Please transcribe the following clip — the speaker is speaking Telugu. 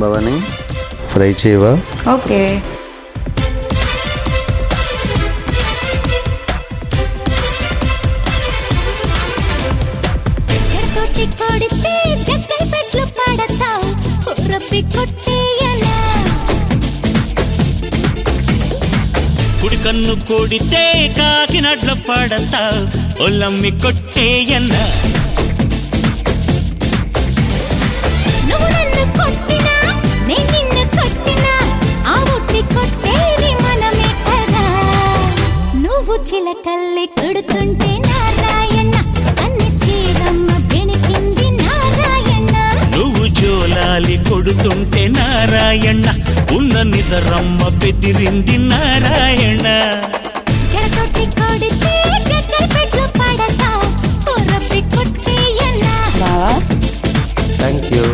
భవాని ఫ్రై చేయవా? ఓకే. కుడి కన్ను కొడితే కాకినాడలో పాడతావు, ఒల్లమ్మి కొట్టేయన్న. నువ్వు నన్ను కొట్టినా నేను నిన్ను కొట్టినా ఆ ఒట్టి కొట్టేది మనమే కదా. నువ్వు చిలకల్లి కొడుతుంటే నారాయణ అన్ని చీరమ్మ బెణికింది నారాయణ. నువ్వు జోలాలి కొడుతుంటే నారాయణ ఉన్న నిదరమ్మ బెదిరింది నారాయణ. జడతోటి కొడితే చక్కెర పెట్లు పడతావు, రబ్బి కొట్టేయన్నా. Thank you.